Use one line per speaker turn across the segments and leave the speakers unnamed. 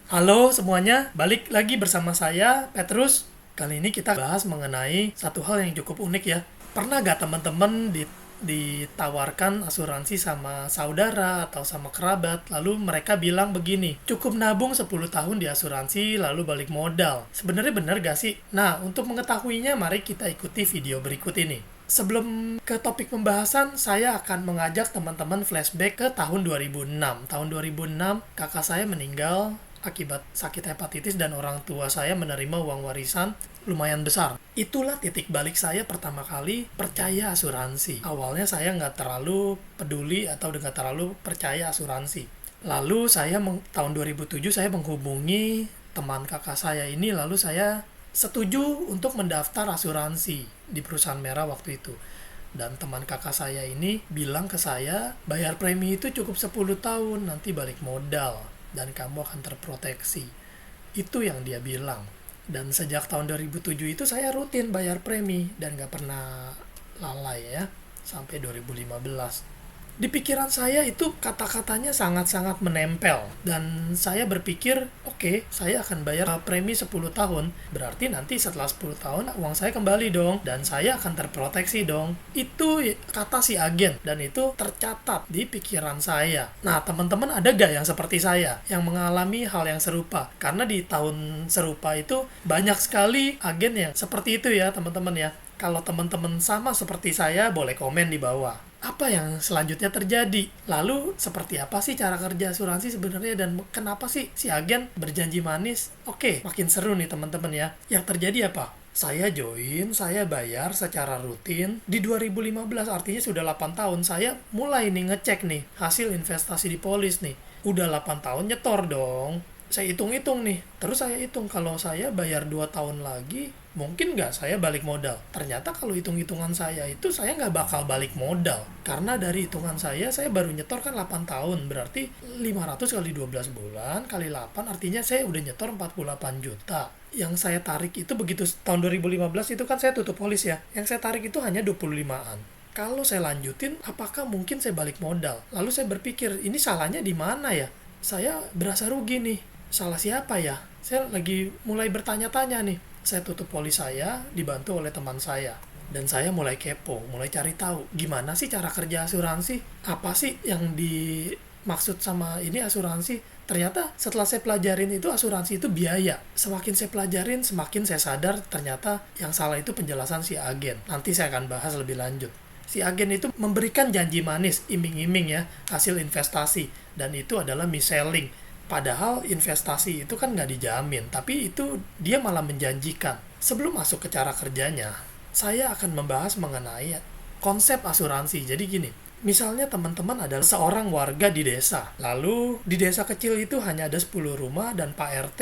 Halo semuanya, balik lagi bersama saya, Petrus. Kali ini kita bahas mengenai satu hal yang cukup unik ya. Pernah gak teman-teman ditawarkan asuransi sama saudara atau sama kerabat, lalu mereka bilang begini, cukup nabung 10 tahun di asuransi lalu balik modal. Sebenarnya benar gak sih? Nah, untuk mengetahuinya mari kita ikuti video berikut ini. Sebelum ke topik pembahasan, saya akan mengajak teman-teman flashback ke tahun 2006. Tahun 2006, kakak saya meninggal akibat sakit hepatitis dan orang tua saya menerima uang warisan lumayan besar. Itulah titik balik saya pertama kali percaya asuransi. Awalnya saya nggak terlalu peduli atau nggak terlalu percaya asuransi. Lalu tahun 2007 saya menghubungi teman kakak saya ini, lalu saya setuju untuk mendaftar asuransi di perusahaan merah waktu itu. Dan teman kakak saya ini bilang ke saya, bayar premi itu cukup 10 tahun, nanti balik modal dan kamu akan terproteksi. Itu yang dia bilang. Dan sejak tahun 2007 itu saya rutin bayar premi dan gak pernah lalai ya, sampai 2015. Di pikiran saya itu kata-katanya sangat-sangat menempel. Dan saya berpikir, oke, saya akan bayar premi 10 tahun. Berarti nanti setelah 10 tahun uang saya kembali dong. Dan saya akan terproteksi dong. Itu kata si agen. Dan itu tercatat di pikiran saya. Nah, teman-teman ada gak yang seperti saya? Yang mengalami hal yang serupa? Karena di tahun serupa itu banyak sekali agen yang seperti itu ya teman-teman ya. Kalau teman-teman sama seperti saya, boleh komen di bawah. Apa yang selanjutnya terjadi? Lalu, seperti apa sih cara kerja asuransi sebenarnya dan kenapa sih si agen berjanji manis? Oke, makin seru nih teman-teman ya. Yang terjadi apa? Saya join, saya bayar secara rutin. Di 2015, artinya sudah 8 tahun, saya mulai nih ngecek nih hasil investasi di polis nih. Udah 8 tahun nyetor dong. Saya hitung-hitung nih. Terus saya hitung kalau saya bayar 2 tahun lagi, mungkin nggak saya balik modal. Ternyata kalau hitung-hitungan saya itu saya nggak bakal balik modal. Karena dari hitungan saya baru nyetor kan 8 tahun. Berarti 500 kali 12 bulan kali 8 artinya saya udah nyetor 48 juta. Yang saya tarik itu begitu tahun 2015 itu kan saya tutup polis ya. Yang saya tarik itu hanya 25-an. Kalau saya lanjutin, apakah mungkin saya balik modal? Lalu saya berpikir, ini salahnya di mana ya? Saya berasa rugi nih. Salah siapa ya? Saya lagi mulai bertanya-tanya nih. Saya tutup polis saya, dibantu oleh teman saya. Dan saya mulai kepo, mulai cari tahu. Gimana sih cara kerja asuransi? Apa sih yang dimaksud sama ini asuransi? Ternyata setelah saya pelajarin itu asuransi itu biaya. Semakin saya pelajarin, semakin saya sadar ternyata yang salah itu penjelasan si agen. Nanti saya akan bahas lebih lanjut. Si agen itu memberikan janji manis, iming-iming ya, hasil investasi. Dan itu adalah mis-selling. Padahal investasi itu kan nggak dijamin, tapi itu dia malah menjanjikan. Sebelum masuk ke cara kerjanya, saya akan membahas mengenai konsep asuransi. Jadi gini, misalnya teman-teman adalah seorang warga di desa. Lalu di desa kecil itu hanya ada 10 rumah dan Pak RT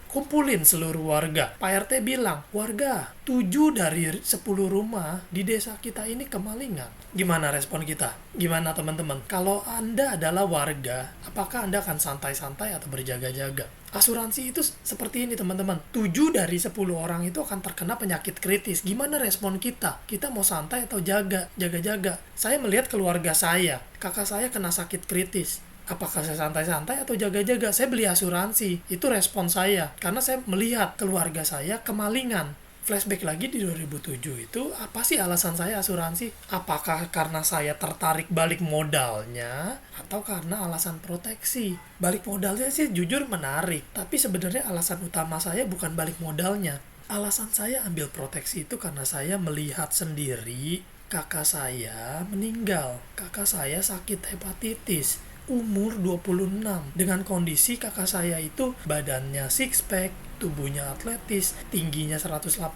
kumpulin seluruh warga. Pak RT bilang, warga, 7 dari 10 rumah di desa kita ini kemalingan. Gimana respon kita? Gimana teman-teman? Kalau Anda adalah warga, apakah Anda akan santai-santai atau berjaga-jaga? Asuransi itu seperti ini teman-teman. 7 dari 10 orang itu akan terkena penyakit kritis. Gimana respon kita? Kita mau santai atau jaga-jaga? Saya melihat keluarga saya. Kakak saya kena sakit kritis. Apakah saya santai-santai atau jaga-jaga? Saya beli asuransi. Itu respon saya. Karena saya melihat keluarga saya kemalingan. Flashback lagi di 2007 itu, apa sih alasan saya asuransi? Apakah karena saya tertarik balik modalnya atau karena alasan proteksi? Balik modalnya sih jujur menarik, tapi sebenarnya alasan utama saya bukan balik modalnya. Alasan saya ambil proteksi itu karena saya melihat sendiri kakak saya meninggal. Kakak saya sakit hepatitis. Umur 26. Dengan kondisi kakak saya itu badannya six pack, tubuhnya atletis, tingginya 180,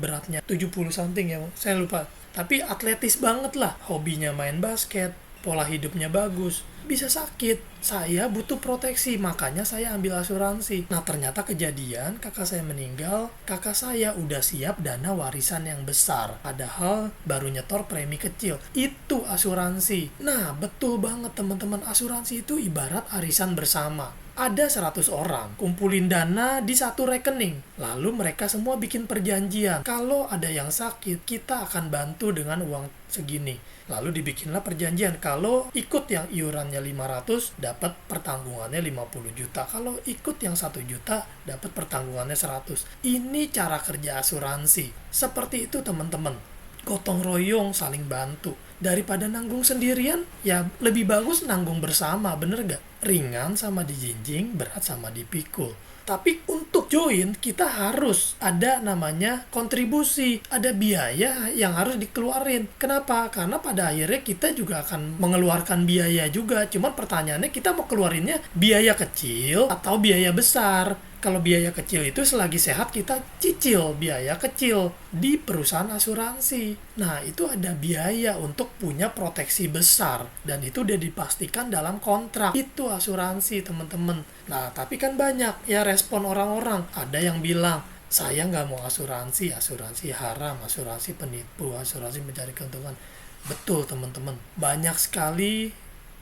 beratnya 70 something ya, saya lupa. Tapi atletis banget lah, hobinya main basket, pola hidupnya bagus, bisa sakit. Saya butuh proteksi, makanya saya ambil asuransi. Nah ternyata kejadian, kakak saya meninggal, kakak saya udah siap dana warisan yang besar. Padahal baru nyetor premi kecil. Itu asuransi. Nah betul banget teman-teman, asuransi itu ibarat arisan bersama. Ada 100 orang, kumpulin dana di satu rekening. Lalu mereka semua bikin perjanjian. Kalau ada yang sakit, kita akan bantu dengan uang segini. Lalu dibikinlah perjanjian. Kalau ikut yang iurannya 500, dapat pertanggungannya 50 juta. Kalau ikut yang 1 juta, dapat pertanggungannya 100. Ini cara kerja asuransi. Seperti itu teman-teman. Gotong royong, saling bantu. Daripada nanggung sendirian, ya lebih bagus nanggung bersama, bener gak? Ringan sama dijinjing, berat sama dipikul. Tapi untuk join, kita harus ada namanya kontribusi. Ada biaya yang harus dikeluarin. Kenapa? Karena pada akhirnya kita juga akan mengeluarkan biaya juga. Cuman pertanyaannya, kita mau keluarinnya biaya kecil atau biaya besar? Kalau biaya kecil itu selagi sehat kita cicil biaya kecil di perusahaan asuransi. Nah, itu ada biaya untuk punya proteksi besar. Dan itu udah dipastikan dalam kontrak. Itu asuransi, teman-teman. Nah, tapi kan banyak ya respon orang-orang. Ada yang bilang, saya nggak mau asuransi haram, asuransi penipu, asuransi mencari keuntungan. Betul, teman-teman. Banyak sekali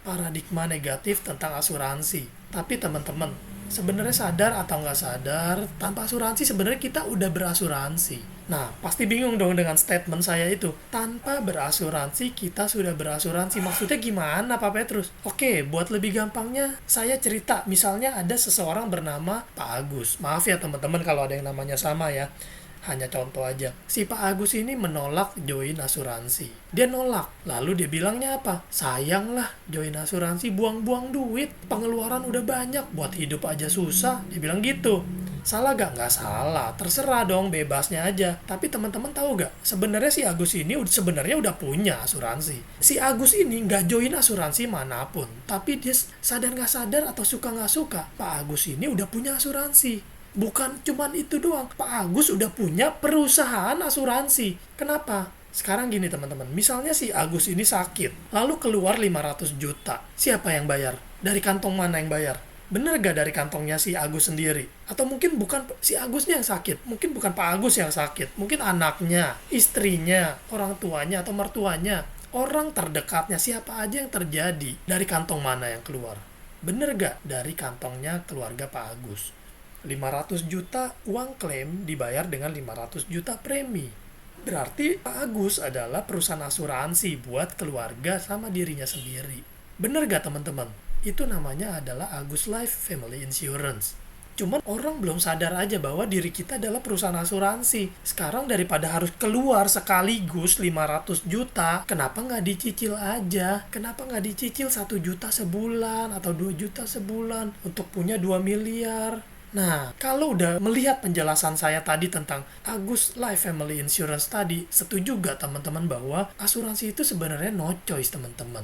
paradigma negatif tentang asuransi. Tapi teman-teman, sebenarnya sadar atau nggak sadar, tanpa asuransi sebenarnya kita udah berasuransi. Nah, pasti bingung dong dengan statement saya itu. Tanpa berasuransi, kita sudah berasuransi. Maksudnya gimana, Pak Petrus? Oke, buat lebih gampangnya, saya cerita. Misalnya ada seseorang bernama Pak Agus. Maaf ya teman-teman kalau ada yang namanya sama ya. Hanya contoh aja. Si Pak Agus ini menolak join asuransi. Dia nolak. Lalu dia bilangnya apa? Sayang lah join asuransi, buang-buang duit. Pengeluaran udah banyak, buat hidup aja susah. Dia bilang gitu. Salah gak? Nggak salah. Terserah dong, bebasnya aja. Tapi teman-teman tahu gak? Sebenarnya si Agus ini sebenarnya udah punya asuransi. Si Agus ini nggak join asuransi manapun. Tapi dia sadar nggak sadar atau suka nggak suka, Pak Agus ini udah punya asuransi. Bukan cuman itu doang, Pak Agus udah punya perusahaan asuransi. Kenapa? Sekarang gini teman-teman, misalnya si Agus ini sakit, lalu keluar 500 juta. Siapa yang bayar? Dari kantong mana yang bayar? Bener gak dari kantongnya si Agus sendiri? Atau mungkin bukan si Agusnya yang sakit, mungkin bukan Pak Agus yang sakit, mungkin anaknya, istrinya, orang tuanya atau mertuanya, orang terdekatnya, siapa aja yang terjadi. Dari kantong mana yang keluar? Bener gak? Dari kantongnya keluarga Pak Agus. 500 juta uang klaim dibayar dengan 500 juta premi. Berarti Pak Agus adalah perusahaan asuransi buat keluarga sama dirinya sendiri. Bener gak teman-teman? Itu namanya adalah Agus Life Family Insurance. Cuman orang belum sadar aja bahwa diri kita adalah perusahaan asuransi. Sekarang daripada harus keluar sekaligus 500 juta, kenapa nggak dicicil aja? Kenapa nggak dicicil 1 juta sebulan atau 2 juta sebulan untuk punya 2 miliar? Nah, kalau udah melihat penjelasan saya tadi tentang Agus Life Family Insurance tadi, setuju gak teman-teman bahwa asuransi itu sebenarnya no choice teman-teman?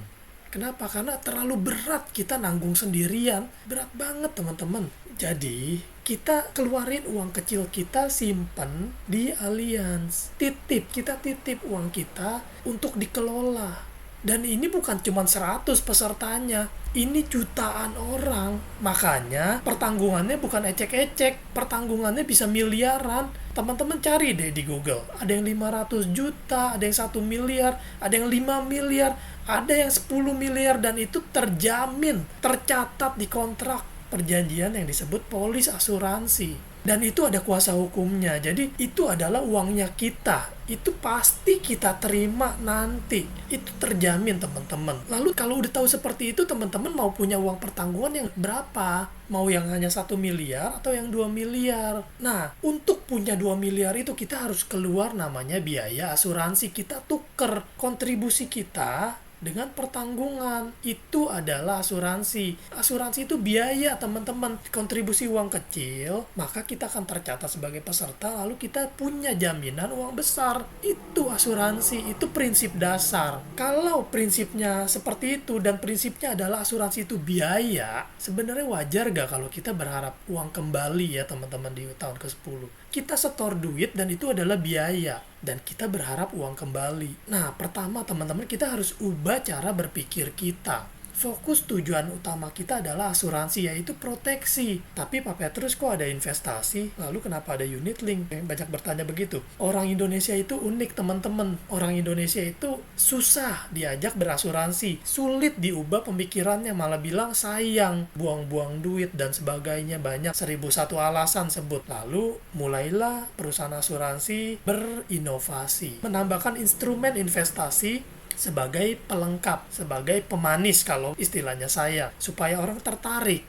Kenapa? Karena terlalu berat kita nanggung sendirian. Berat banget teman-teman. Jadi, kita keluarin uang kecil kita simpen di Allianz. Kita titip uang kita untuk dikelola. Dan ini bukan cuma 100 pesertanya, ini jutaan orang. Makanya pertanggungannya bukan ecek-ecek, pertanggungannya bisa miliaran. Teman-teman cari deh di Google. Ada yang 500 juta, ada yang 1 miliar, ada yang 5 miliar, ada yang 10 miliar, dan itu terjamin, tercatat di kontrak perjanjian yang disebut polis asuransi. Dan itu ada kuasa hukumnya. Jadi itu adalah uangnya kita. Itu pasti kita terima nanti. Itu terjamin teman-teman. Lalu kalau udah tahu seperti itu, teman-teman mau punya uang pertanggungan yang berapa? Mau yang hanya 1 miliar atau yang 2 miliar? Nah, untuk punya 2 miliar itu kita harus keluar namanya biaya asuransi. Kita tuker kontribusi kita dengan pertanggungan. Itu adalah asuransi. Asuransi itu biaya teman-teman. Kontribusi uang kecil, maka kita akan tercatat sebagai peserta, lalu kita punya jaminan uang besar. Itu asuransi, itu prinsip dasar. Kalau prinsipnya seperti itu dan prinsipnya adalah asuransi itu biaya, sebenarnya wajar gak kalau kita berharap uang kembali ya teman-teman di tahun ke-10? Kita setor duit dan itu adalah biaya. Dan kita berharap uang kembali. Nah, pertama teman-teman kita harus ubah cara berpikir kita. fokus tujuan utama kita adalah asuransi, yaitu proteksi. Tapi Pak Petrus kok ada investasi, lalu kenapa ada unit link? Banyak bertanya begitu. Orang Indonesia itu unik teman-teman. Orang Indonesia itu susah diajak berasuransi, sulit diubah pemikirannya, malah bilang sayang, buang-buang duit dan sebagainya, banyak 1001 alasan sebut. Lalu mulailah perusahaan asuransi berinovasi, menambahkan instrumen investasi sebagai pelengkap, sebagai pemanis kalau istilahnya saya, supaya orang tertarik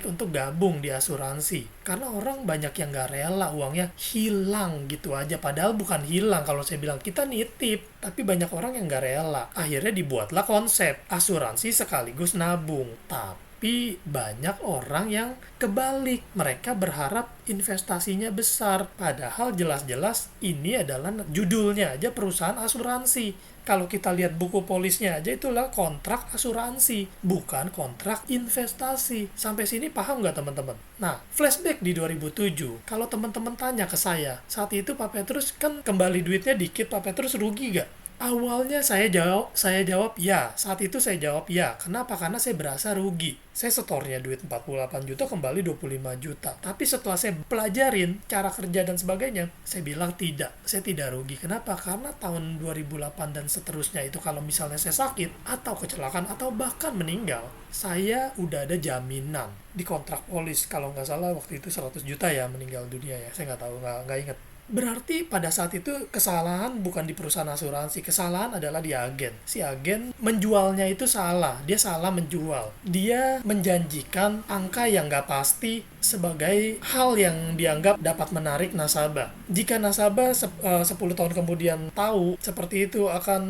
untuk gabung di asuransi. Karena orang banyak yang gak rela uangnya hilang gitu aja, padahal bukan hilang. Kalau saya bilang kita nitip, tapi banyak orang yang gak rela. Akhirnya dibuatlah konsep asuransi sekaligus nabung. Tapi banyak orang yang kebalik, mereka berharap investasinya besar, padahal jelas-jelas ini adalah judulnya aja perusahaan asuransi. Kalau kita lihat buku polisnya aja, itulah kontrak asuransi, bukan kontrak investasi. Sampai sini paham nggak teman-teman? Nah, flashback di 2007, kalau teman-teman tanya ke saya, saat itu Pak Petrus kan kembali duitnya dikit, Pak Petrus rugi nggak? Awalnya saya jawab ya. Saat itu saya jawab ya. Kenapa? Karena saya berasa rugi. Saya setornya duit 48 juta, kembali 25 juta. Tapi setelah saya pelajarin cara kerja dan sebagainya, saya bilang tidak. Saya tidak rugi. Kenapa? Karena tahun 2008 dan seterusnya itu, kalau misalnya saya sakit, atau kecelakaan, atau bahkan meninggal, saya udah ada jaminan di kontrak polis. Kalau nggak salah waktu itu 100 juta ya meninggal dunia ya. Saya nggak tahu, nggak ingat. Berarti pada saat itu kesalahan bukan di perusahaan asuransi, kesalahan adalah di agen. Si agen menjualnya itu salah, dia salah menjual. Dia menjanjikan angka yang nggak pasti sebagai hal yang dianggap dapat menarik nasabah. Jika nasabah 10 tahun kemudian tahu seperti itu, akan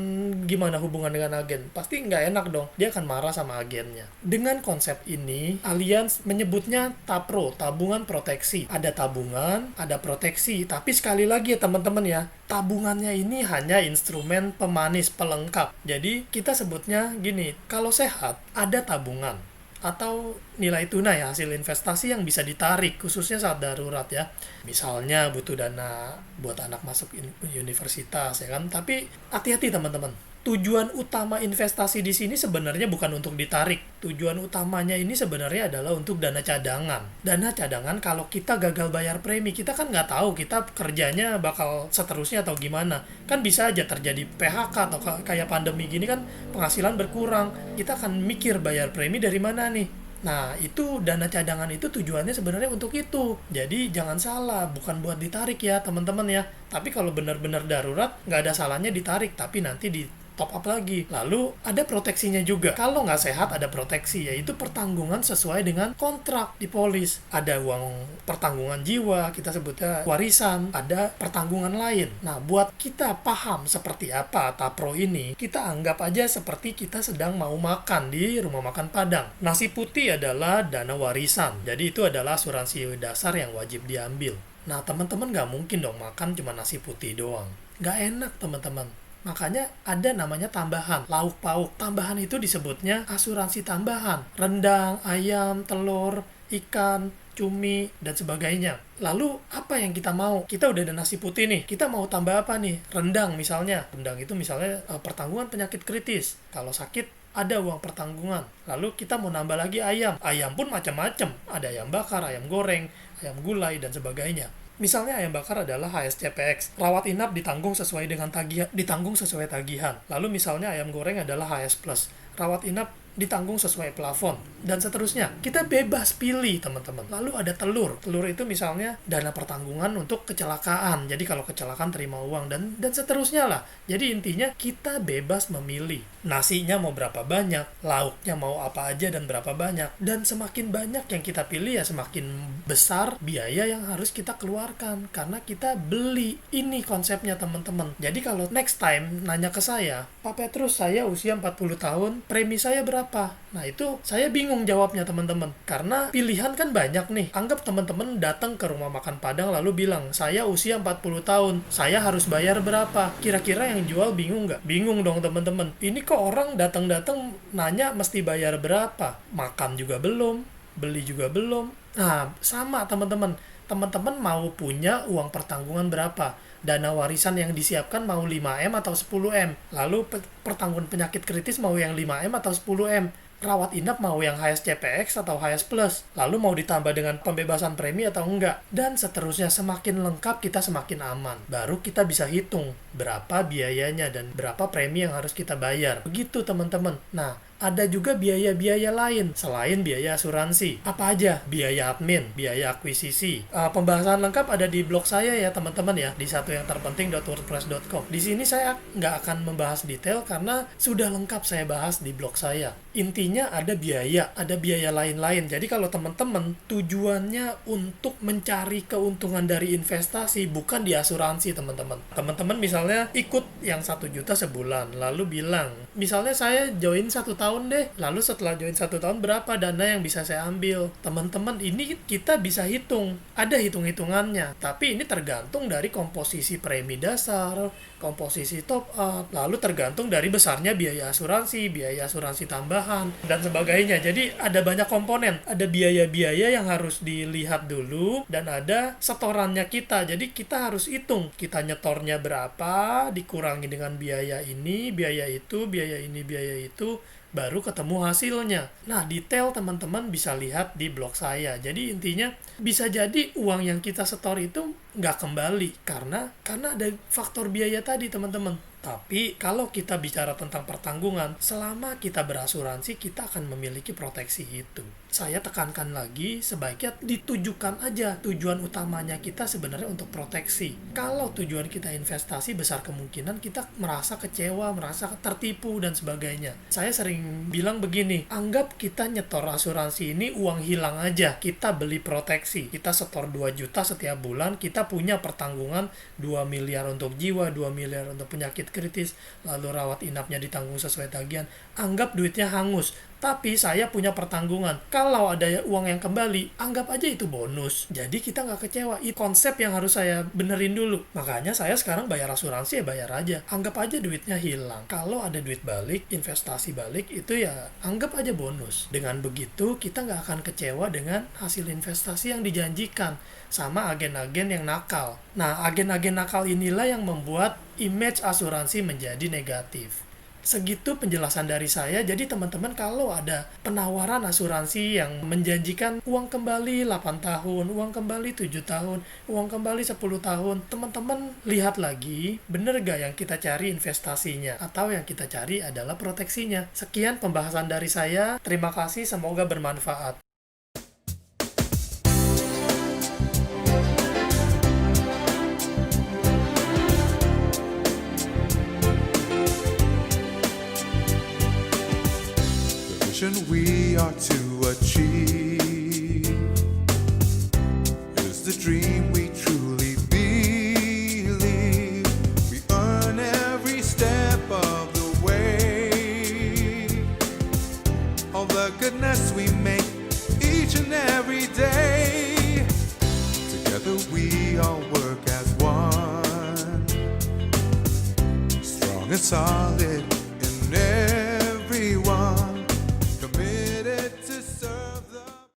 gimana hubungan dengan agen? Pasti nggak enak dong, dia akan marah sama agennya. Dengan konsep ini, Allianz menyebutnya TAPRO, tabungan proteksi. Ada tabungan, ada proteksi, tapi sekali lagi ya teman-teman ya, tabungannya ini hanya instrumen pemanis pelengkap. Jadi kita sebutnya gini, kalau sehat ada tabungan atau nilai tunai hasil investasi yang bisa ditarik khususnya saat darurat ya. Misalnya butuh dana buat anak masuk universitas ya kan. Tapi hati-hati teman-teman. Tujuan utama investasi di sini sebenarnya bukan untuk ditarik. Tujuan utamanya ini sebenarnya adalah untuk dana cadangan. Dana cadangan kalau kita gagal bayar premi, kita kan nggak tahu kita kerjanya bakal seterusnya atau gimana. Kan bisa aja terjadi PHK atau kayak pandemi gini kan penghasilan berkurang. Kita akan mikir bayar premi dari mana nih. Nah, itu dana cadangan itu tujuannya sebenarnya untuk itu. Jadi jangan salah, bukan buat ditarik ya teman-teman ya. Tapi kalau benar-benar darurat, nggak ada salahnya ditarik, tapi nanti di top up lagi. Lalu ada proteksinya juga. Kalau nggak sehat ada proteksi, yaitu pertanggungan sesuai dengan kontrak di polis. Ada uang pertanggungan jiwa, kita sebutnya warisan, ada pertanggungan lain. Nah, buat kita paham seperti apa TAPRO ini, kita anggap aja seperti kita sedang mau makan di rumah makan Padang. Nasi putih adalah dana warisan, jadi itu adalah asuransi dasar yang wajib diambil. Nah, teman-teman nggak mungkin dong makan cuma nasi putih doang. Nggak enak teman-teman. Makanya ada namanya tambahan, lauk pauk. Tambahan itu disebutnya asuransi tambahan. Rendang, ayam, telur, ikan, cumi, dan sebagainya. Lalu apa yang kita mau? Kita udah ada nasi putih nih, kita mau tambah apa nih? Rendang misalnya. Rendang itu misalnya pertanggungan penyakit kritis. Kalau sakit ada uang pertanggungan. Lalu kita mau nambah lagi ayam. Ayam pun macam-macam. Ada ayam bakar, ayam goreng, ayam gulai, dan sebagainya. Misalnya ayam bakar adalah HSCPX, rawat inap ditanggung sesuai tagihan. Lalu misalnya ayam goreng adalah HS Plus, rawat inap ditanggung sesuai plafon, dan seterusnya. Kita bebas pilih teman-teman. Lalu ada telur itu misalnya dana pertanggungan untuk kecelakaan, jadi kalau kecelakaan terima uang, dan seterusnya lah. Jadi intinya kita bebas memilih nasinya mau berapa banyak, lauknya mau apa aja dan berapa banyak, dan semakin banyak yang kita pilih ya semakin besar biaya yang harus kita keluarkan karena kita beli. Ini konsepnya teman-teman. Jadi kalau next time nanya ke saya, Pak Petrus, saya usia 40 tahun, premi saya berapa? Nah, itu saya bingung jawabnya teman-teman. Karena pilihan kan banyak nih. Anggap teman-teman datang ke rumah makan Padang lalu bilang, saya usia 40 tahun, saya harus bayar berapa? Kira-kira yang jual bingung nggak? Bingung dong teman-teman. Ini kok orang datang-datang nanya mesti bayar berapa? Makan juga belum, beli juga belum. Nah, sama teman-teman. Teman-teman mau punya uang pertanggungan berapa? Dana warisan yang disiapkan mau 5M atau 10M. Lalu pertanggungan penyakit kritis mau yang 5M atau 10M. rawat inap mau yang highest CPX atau highest plus, lalu mau ditambah dengan pembebasan premi atau enggak, dan seterusnya. Semakin lengkap kita semakin aman. Baru kita bisa hitung berapa biayanya dan berapa premi yang harus kita bayar. Begitu teman-teman. Nah, ada juga biaya-biaya lain selain biaya asuransi. Apa aja? Biaya admin, biaya akuisisi. Pembahasan lengkap ada di blog saya ya teman-teman ya, di satuyangterpenting.wordpress.com. Di sini saya nggak akan membahas detail karena sudah lengkap saya bahas di blog saya. Intinya ada biaya lain-lain. Jadi kalau teman-teman tujuannya untuk mencari keuntungan dari investasi, bukan di asuransi teman-teman. Teman-teman misalnya ikut yang 1 juta sebulan, lalu bilang, misalnya saya join 1 tahun deh, lalu setelah join 1 tahun berapa dana yang bisa saya ambil? Teman-teman, ini kita bisa hitung, ada hitung-hitungannya, tapi ini tergantung dari komposisi premi dasar, komposisi top up, lalu tergantung dari besarnya biaya asuransi tambahan, dan sebagainya. Jadi ada banyak komponen, ada biaya-biaya yang harus dilihat dulu, dan ada setorannya kita. Jadi kita harus hitung, kita nyetornya berapa, dikurangi dengan biaya ini, biaya itu, biaya ini, biaya itu, baru ketemu hasilnya. Nah, detail teman-teman bisa lihat di blog saya. Jadi intinya bisa jadi uang yang kita setor itu nggak kembali karena ada faktor biaya tadi teman-teman. Tapi kalau kita bicara tentang pertanggungan, selama kita berasuransi, kita akan memiliki proteksi itu. Saya tekankan lagi, sebaiknya ditujukan aja tujuan utamanya kita sebenarnya untuk proteksi. Kalau tujuan kita investasi, besar kemungkinan kita merasa kecewa, merasa tertipu, dan sebagainya. Saya sering bilang begini, anggap kita nyetor asuransi ini uang hilang aja. Kita beli proteksi, kita setor 2 juta setiap bulan, kita punya pertanggungan 2 miliar untuk jiwa, 2 miliar untuk penyakit kritis, lalu rawat inapnya ditanggung sesuai tagihan. Anggap duitnya hangus, tapi saya punya pertanggungan. Kalau ada uang yang kembali, anggap aja itu bonus. Jadi kita nggak kecewa. Itu konsep yang harus saya benerin dulu. Makanya saya sekarang bayar asuransi ya bayar aja. Anggap aja duitnya hilang. Kalau ada duit balik, investasi balik, itu ya anggap aja bonus. Dengan begitu kita nggak akan kecewa dengan hasil investasi yang dijanjikan sama agen-agen yang nakal. Nah, agen-agen nakal inilah yang membuat image asuransi menjadi negatif. Segitu penjelasan dari saya. Jadi teman-teman, kalau ada penawaran asuransi yang menjanjikan uang kembali 8 tahun, uang kembali 7 tahun, uang kembali 10 tahun, teman-teman lihat lagi, bener gak yang kita cari investasinya? Atau yang kita cari adalah proteksinya? Sekian pembahasan dari saya. Terima kasih, semoga bermanfaat.
We are to achieve is the dream we truly believe. We earn every step of the way. All the goodness we make each and every day. Together we all work as one, strong and solid.